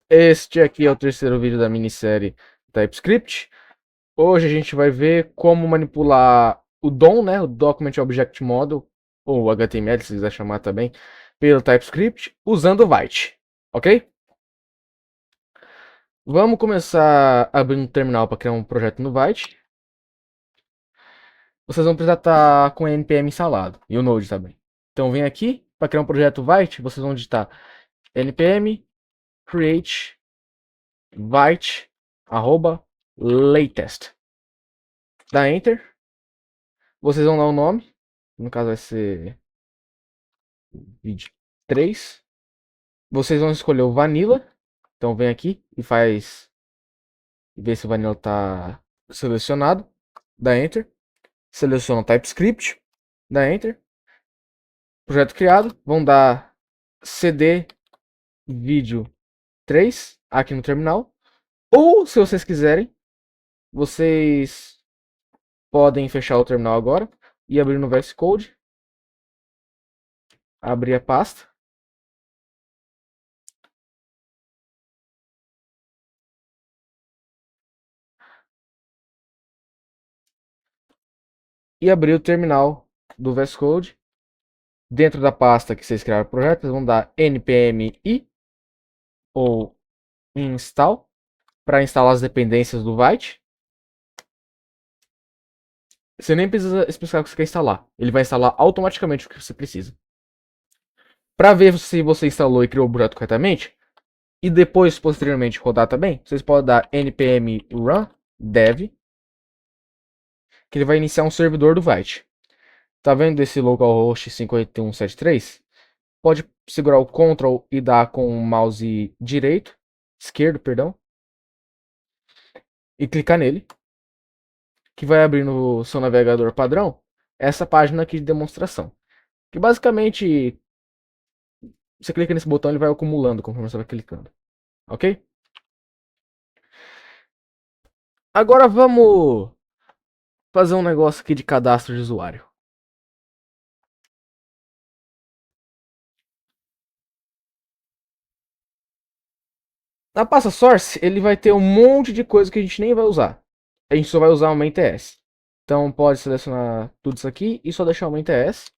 Este aqui é o terceiro vídeo da minissérie TypeScript. Hoje a gente vai ver como manipular o DOM, né, o Document Object Model, ou HTML, se quiser chamar também, pelo TypeScript, usando o Vite, ok? Vamos começar abrindo um terminal para criar um projeto no Vite. Vocês vão precisar estar com o npm instalado, e o Node também. Então vem aqui, para criar um projeto Vite, vocês vão digitar npm create vite @latest. Dá Enter. Vocês vão dar o nome. No caso vai ser vídeo 3. Vocês vão escolher o Vanilla. Então vem aqui e faz. Vê se o Vanilla está selecionado. Dá Enter. Seleciona o TypeScript. Dá Enter. Projeto criado. Vão dar cd vídeo 3 aqui no terminal. Ou se vocês quiserem, vocês podem fechar o terminal agora e abrir no VS Code. Abrir a pasta. E abrir o terminal do VS Code. Dentro da pasta que vocês criaram o projeto, vocês vão dar npm i ou install para instalar as dependências do Vite. Você nem precisa especificar o que você quer instalar. Ele vai instalar automaticamente o que você precisa. Para ver se você instalou e criou o projeto corretamente, e depois, posteriormente, rodar também, vocês podem dar npm run dev, que ele vai iniciar um servidor do Vite. Tá vendo esse localhost 58173? Pode segurar o Ctrl e dar com o mouse esquerdo, perdão, e clicar nele, que vai abrir no seu navegador padrão essa página aqui de demonstração. Que basicamente, você clica nesse botão, ele vai acumulando conforme você vai clicando, ok? Agora vamos fazer um negócio aqui de cadastro de usuário. Na pasta source, ele vai ter um monte de coisa que a gente nem vai usar. A gente só vai usar o main TS. Então pode selecionar tudo isso aqui e só deixar o main TS.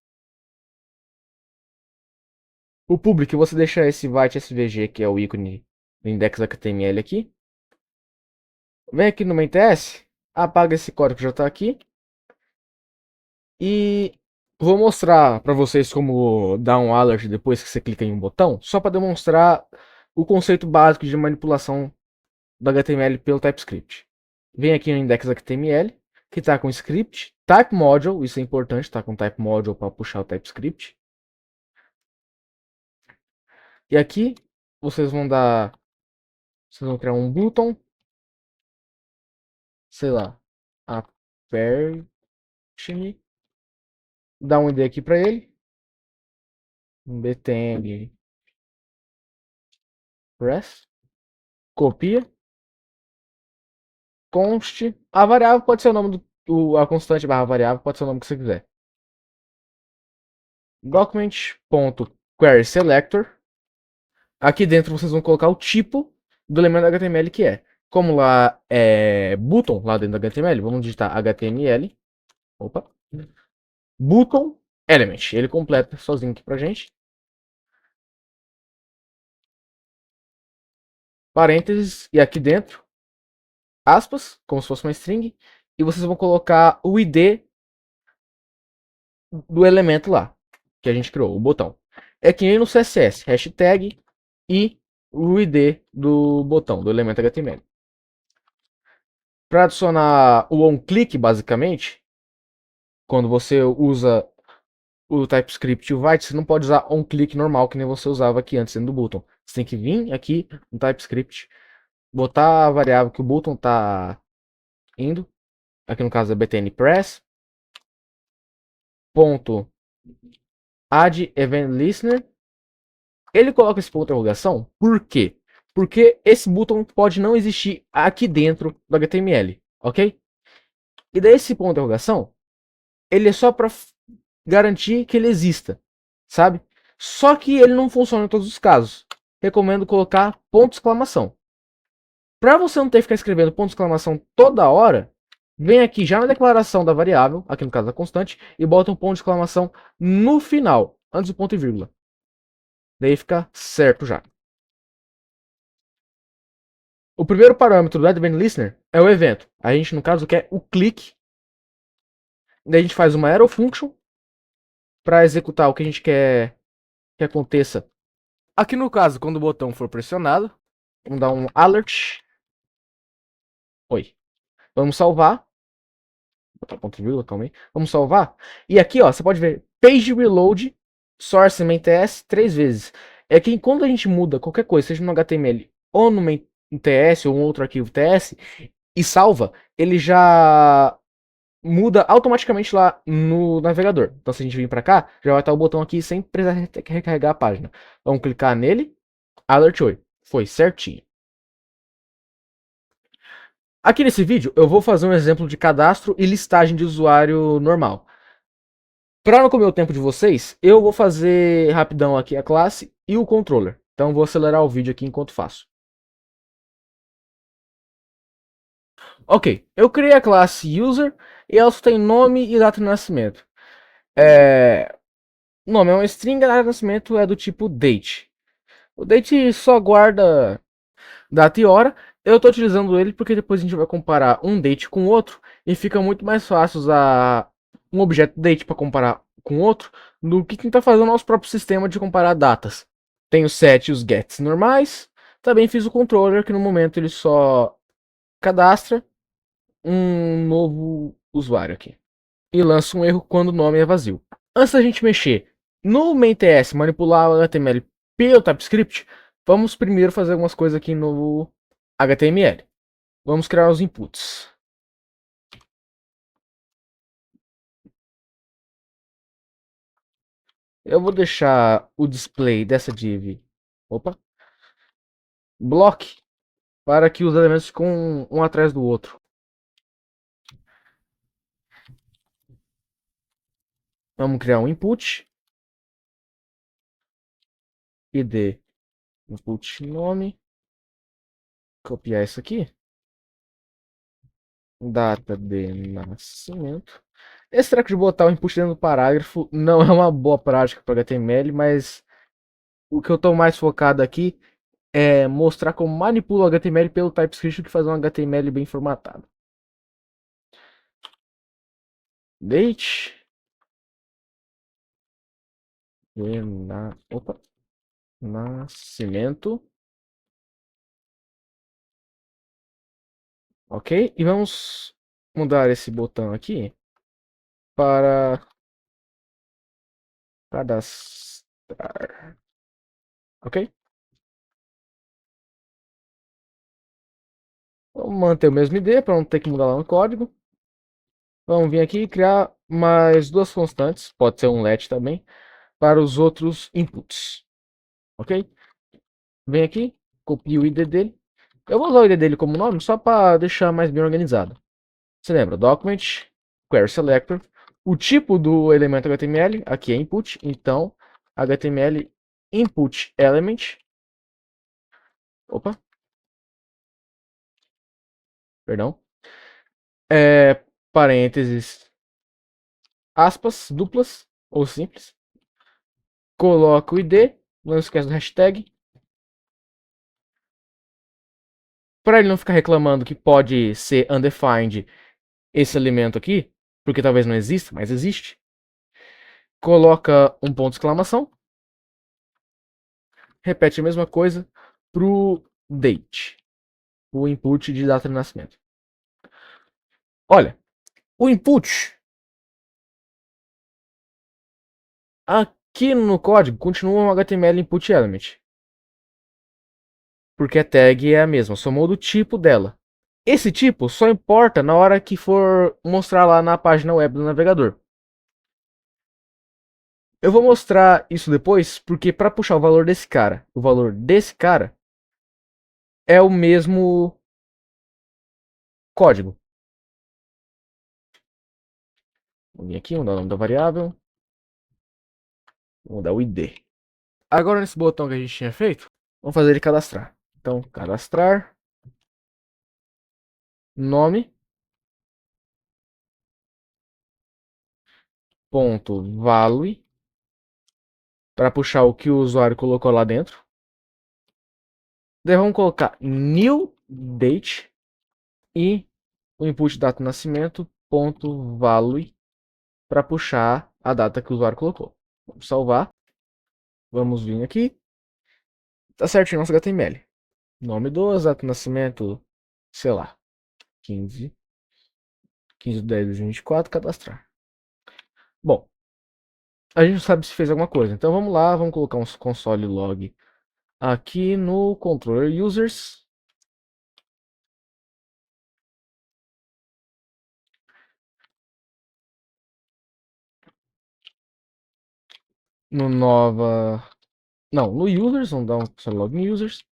O public, você deixa esse Vite SVG, que é o ícone do index.html aqui. Vem aqui no main TS, apaga esse código que já está aqui. E vou mostrar para vocês como dar um alert depois que você clica em um botão, só para demonstrar o conceito básico de manipulação do HTML pelo TypeScript. Vem aqui no index.html, que está com script, type module, isso é importante, está com type module para puxar o TypeScript. E aqui vocês vão criar um button, sei lá, aperte-me, dá um ID aqui para ele, um btn press, copia, const, a variável pode ser o nome a constante barra variável, pode ser o nome que você quiser. Document.querySelector. Aqui dentro vocês vão colocar o tipo do elemento HTML que é. Como lá é button, lá dentro do HTML, vamos digitar HTML. Opa. Button element. Ele completa sozinho aqui pra gente. Parênteses. E aqui dentro, aspas, como se fosse uma string. E vocês vão colocar o ID do elemento lá, que a gente criou, o botão. É que nem no CSS, hashtag e o ID do botão, do elemento HTML. Para adicionar o onClick, basicamente, quando você usa o TypeScript e o Vite, você não pode usar onClick normal, que nem você usava aqui antes dentro do button. Você tem que vir aqui no TypeScript, botar a variável que o button está indo, aqui no caso é btn press, ponto add event listener. Ele coloca esse ponto de interrogação, por quê? Porque esse botão pode não existir aqui dentro do HTML, ok? E daí esse ponto de interrogação, ele é só para garantir que ele exista, sabe? Só que ele não funciona em todos os casos. recomendo colocar ponto de exclamação. Para você não ter que ficar escrevendo ponto de exclamação toda hora, vem aqui já na declaração da variável, aqui no caso da constante, e bota um ponto de exclamação no final, antes do ponto e vírgula. Daí fica certo já. O primeiro parâmetro do Event Listener é o evento. A gente, no caso, quer o clique. Daí a gente faz uma arrow function para executar o que a gente quer que aconteça. Aqui no caso, quando o botão for pressionado, vamos dar um alert. Oi. Vamos salvar. Botar ponto e vírgula, calma aí. Vamos salvar. E aqui, ó, você pode ver page reload source main TS 3 vezes. É que quando a gente muda qualquer coisa, seja no HTML ou no main TS ou um outro arquivo TS e salva, ele já muda automaticamente lá no navegador. Então se a gente vir para cá, já vai estar o botão aqui sem precisar recarregar a página. Vamos clicar nele, alert oi. Foi certinho. Aqui nesse vídeo eu vou fazer um exemplo de cadastro e listagem de usuário normal. Para não comer o tempo de vocês, eu vou fazer rapidão aqui a classe e o controller. Então vou acelerar o vídeo aqui enquanto faço. Ok, eu criei a classe user e ela só tem nome e data de nascimento. Nome é uma string, a data de nascimento é do tipo date. O date só guarda data e hora. Eu estou utilizando ele porque depois a gente vai comparar um date com outro e fica muito mais fácil usar um objeto date para comparar com outro do que tentar fazer o nosso próprio sistema de comparar datas. Tem o set e os gets normais. Também fiz o controller que no momento ele só cadastra um novo usuário aqui e lança um erro quando o nome é vazio. Antes da gente mexer no main.ts, manipular o HTML pelo TypeScript, vamos primeiro fazer algumas coisas aqui no HTML. Vamos criar os inputs. Eu vou deixar o display dessa div, opa, block, para que os elementos fiquem um atrás do outro. Vamos criar um input, id, input nome, copiar isso aqui, data de nascimento. Esse treco de botar o input dentro do parágrafo não é uma boa prática para HTML, mas o que eu estou mais focado aqui é mostrar como manipula o HTML pelo TypeScript que fazer um HTML bem formatado. Date opa, nascimento. Ok? E vamos mudar esse botão aqui para cadastrar. Ok? Vamos manter o mesmo ID para não ter que mudar lá no código. Vamos vir aqui e criar mais duas constantes, pode ser um let também, para os outros inputs. Ok? Vem aqui, copia o ID dele. Eu vou usar o ID dele como nome só para deixar mais bem organizado. Você lembra? Document, query selector. O tipo do elemento HTML aqui é input, então HTML input element. Opa, perdão. Parênteses, aspas, duplas ou simples. Coloca o ID, não esquece do hashtag. Para ele não ficar reclamando que pode ser undefined esse elemento aqui, porque talvez não exista, mas existe. Coloca um ponto de exclamação. Repete a mesma coisa pro date, o input de data de nascimento. Olha, o input aqui no código continua um HTML input element, porque a tag é a mesma, só muda o tipo dela. Esse tipo só importa na hora que for mostrar lá na página web do navegador. Eu vou mostrar isso depois, porque para puxar o valor desse cara é o mesmo código. Vamos vir aqui, vamos dar o nome da variável, vamos dar o ID. Agora nesse botão que a gente tinha feito, Vamos fazer ele cadastrar. Então, cadastrar, nome, ponto value, para puxar o que o usuário colocou lá dentro. Daí vamos colocar new date e o input data de nascimento, ponto value, para puxar a data que o usuário colocou. Vamos salvar. Vamos vir aqui. Tá certinho nosso HTML. Nome do data de nascimento, sei lá, 15 de 10 de 2024, cadastrar. Bom, a gente não sabe se fez alguma coisa. Então vamos lá, vamos colocar um console log aqui no controller users. No nova. Não, no users, vamos dar um console log em users.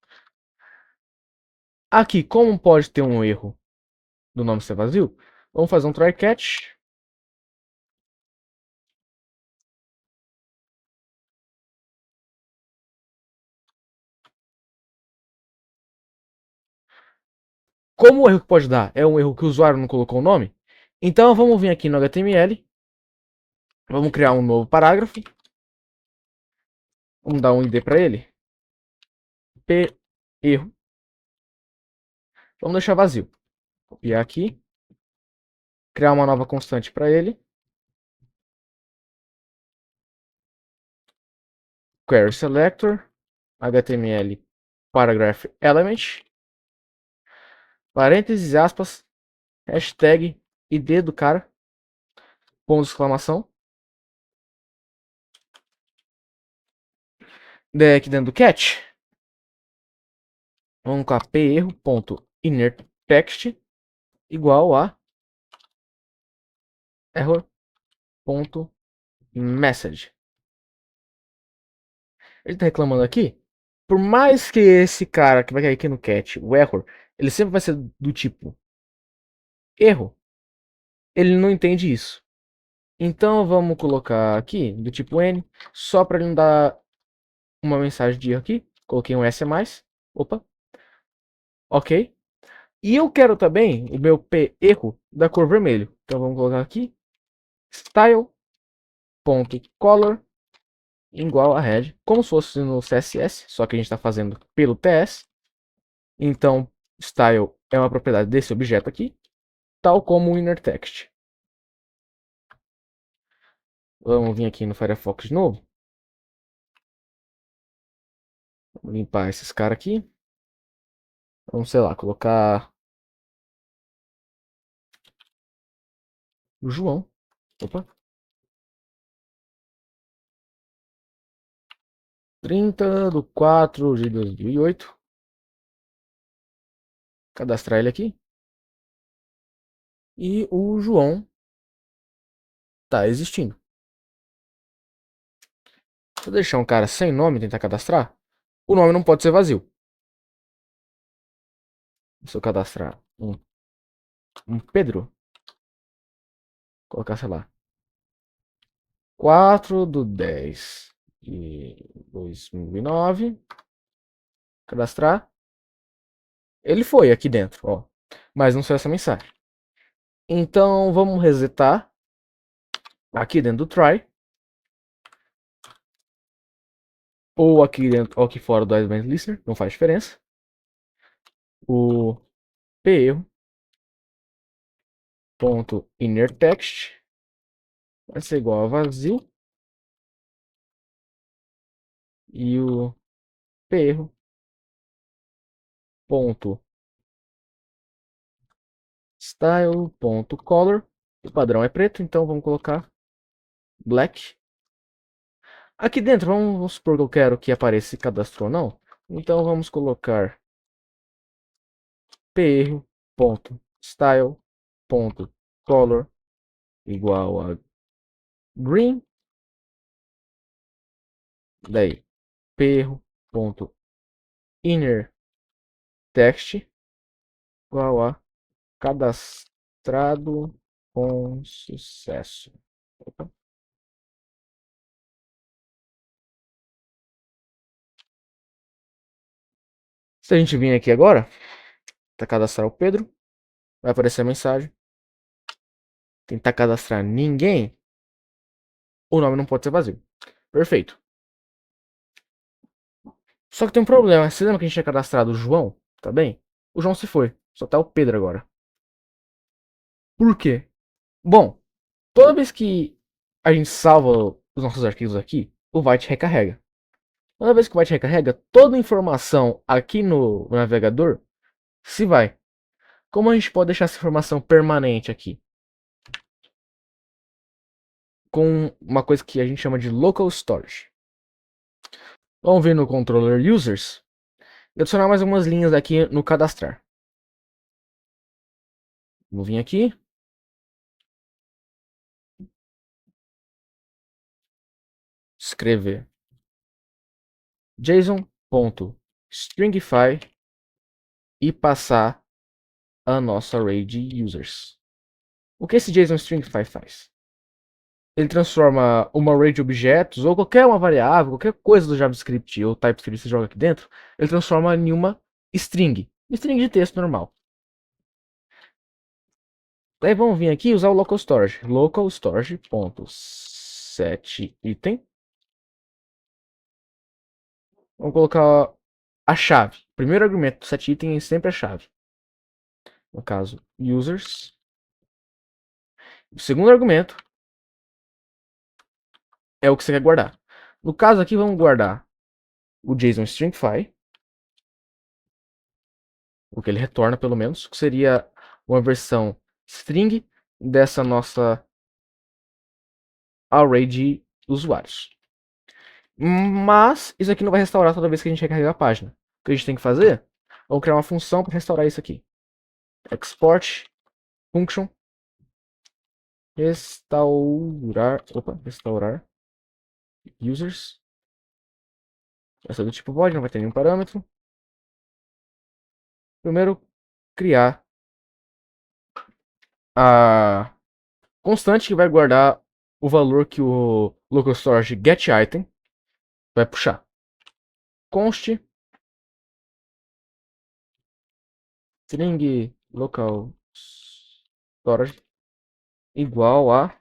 Aqui, como pode ter um erro do nome ser vazio, vamos fazer um try catch. Como o erro que pode dar é um erro que o usuário não colocou o nome, então vamos vir aqui no HTML, vamos criar um novo parágrafo, vamos dar um ID para ele, p erro, vamos deixar vazio, copiar aqui, criar uma nova constante para ele, query selector, HTML paragraph element, parênteses, aspas, hashtag ID do cara, ponto de exclamação. Daí aqui dentro do catch, vamos colocar p-erro.innerText igual a error.message. Ele tá reclamando aqui. Por mais que esse cara que vai cair aqui no catch, o error, ele sempre vai ser do tipo erro. Ele não entende isso. Então vamos colocar aqui do tipo N, só para ele não dar uma mensagem de erro aqui. Coloquei um S a mais. Opa. Ok. E eu quero também o meu P erro da cor vermelho. Então vamos colocar aqui style.color igual a red, como se fosse no CSS, só que a gente está fazendo pelo TS. Então, style é uma propriedade desse objeto aqui, tal como o inner text. Vamos vir aqui no Firefox de novo. Vou limpar esses caras aqui. Vamos, sei lá, colocar o João. Opa. 30/4/2008. Cadastrar ele aqui. E o João tá existindo. Se eu deixar um cara sem nome e tentar cadastrar, o nome não pode ser vazio. Se eu cadastrar um Pedro, colocar, sei lá, 4/10/2009. Cadastrar. Ele foi aqui dentro, ó. Mas não saiu essa mensagem. Então vamos resetar aqui dentro do try. Ou aqui dentro, ou aqui fora do Advanced Listener, não faz diferença. O p_erro.innerText vai ser igual a vazio. E o p_erro.style.color. O padrão é preto, então vamos colocar black. Aqui dentro, vamos supor que eu quero que apareça se cadastrou ou não. Então vamos colocar p_erro.style.color igual a green. Daí p_erro.innerText igual a cadastrado com sucesso. Opa. Se a gente vir aqui agora, tá cadastrar o Pedro, vai aparecer a mensagem. Tentar cadastrar ninguém, o nome não pode ser vazio. Perfeito. Só que tem um problema. Você lembra que a gente tinha cadastrado o João? Tá bem? O João se foi. Só tá o Pedro agora. Por quê? Bom, toda vez que a gente salva os nossos arquivos aqui, o Vite recarrega. Toda vez que o Vite recarrega, toda a informação aqui no navegador se vai. Como a gente pode deixar essa informação permanente aqui? Com uma coisa que a gente chama de Local Storage. Vamos vir no controller Users e adicionar mais algumas linhas aqui no cadastrar. Vou vir aqui. Escrever JSON.stringify e passar a nossa array de users. O que esse JSON Stringify faz? Ele transforma uma array de objetos, ou qualquer uma variável, qualquer coisa do JavaScript ou TypeScript que você joga aqui dentro, ele transforma em uma string. String de texto normal. Daí vamos vir aqui e usar o local storage. Local storage.setItem. Vamos colocar a chave. O primeiro argumento do setItem é sempre a chave. No caso, users. O segundo argumento é o que você quer guardar. No caso aqui, vamos guardar o JSON Stringify, o que ele retorna pelo menos, que seria uma versão string dessa nossa array de usuários. Mas isso aqui não vai restaurar toda vez que a gente recarregar a página. O que a gente tem que fazer? Vamos criar uma função para restaurar isso aqui. Export function restaurar users. Vai ser do tipo void, não vai ter nenhum parâmetro. Primeiro, criar a constante que vai guardar o valor que o local storage getItem vai puxar. Const string local storage igual a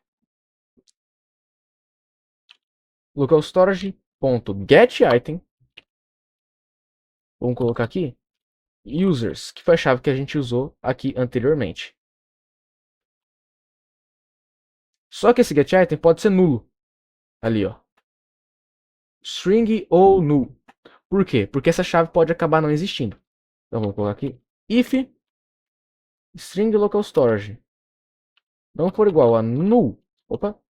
local storage.getItem. Vamos colocar aqui users, que foi a chave que a gente usou aqui anteriormente. Só que esse getItem pode ser nulo. Ali, ó. String ou null. Por quê? Porque essa chave pode acabar não existindo. Então vamos colocar aqui if string local storage não for igual a null. Opa.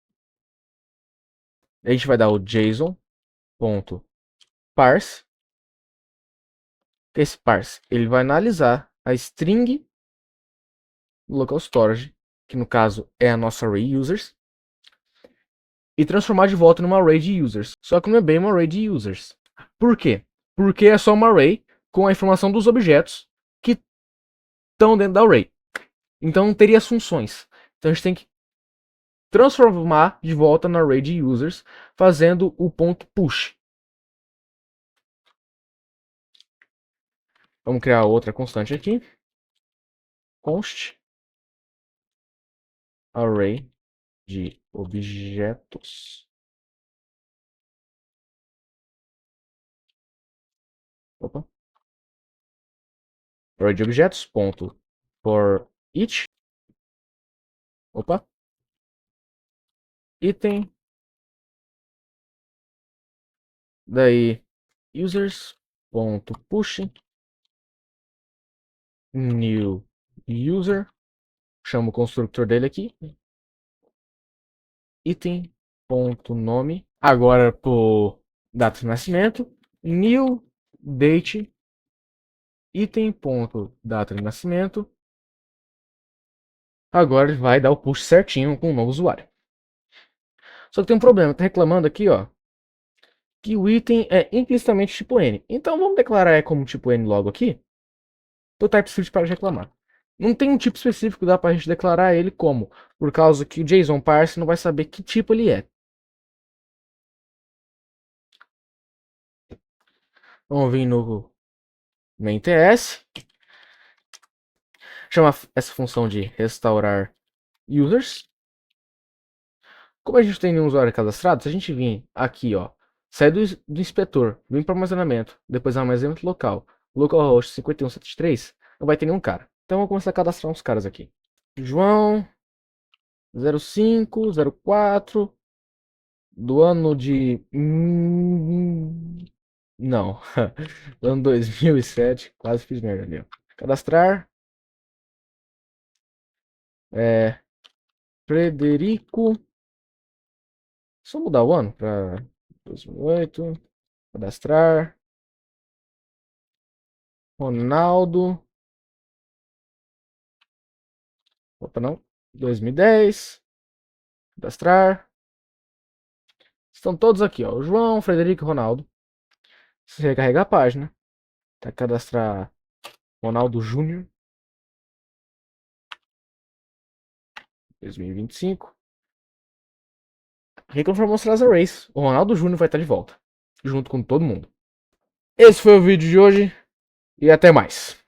A gente vai dar o JSON.parse. Esse parse ele vai analisar a string local storage, que no caso é a nossa array users, e transformar de volta numa array de users. Só que não é bem uma array de users. Por quê? Porque é só uma array com a informação dos objetos que estão dentro da array. Então não teria as funções. Então a gente tem que transformar de volta na array de users, fazendo o ponto push. Vamos criar outra constante aqui. Const array de objetos. Opa. Array de objetos, ponto for each. Opa. Item. Daí users, ponto push. New user. Chamo o construtor dele aqui. Item, ponto nome. Agora por data de nascimento. New date. Item, ponto data de nascimento. Agora ele vai dar o push certinho com o novo usuário. Só que tem um problema, tá reclamando aqui, ó, que o item é implicitamente tipo N. Então vamos declarar como tipo N logo aqui, do TypeScript para reclamar. Não tem um tipo específico, dá pra gente declarar ele como, por causa que o JSON parse não vai saber que tipo ele é. Vamos vir no main TS. Chama essa função de restaurar users. Como a gente tem nenhum usuário cadastrado, se a gente vir aqui, ó, sair do inspetor, vir para o armazenamento, depois armazenamento local, localhost 5173, não vai ter nenhum cara. Então vamos começar a cadastrar uns caras aqui. João 05, 04, do ano de... não, do ano 2007, quase fiz merda ali, ó. Cadastrar. Frederico. Só mudar o ano para 2008. Cadastrar. Ronaldo. Opa, não. 2010. Cadastrar. Estão todos aqui, ó. João, Frederico e Ronaldo. Se recarregar a página. Tá, cadastrar Ronaldo Júnior. 2025. Reconfirmou os Race. O Ronaldo Júnior vai estar de volta. Junto com todo mundo. Esse foi o vídeo de hoje. E até mais.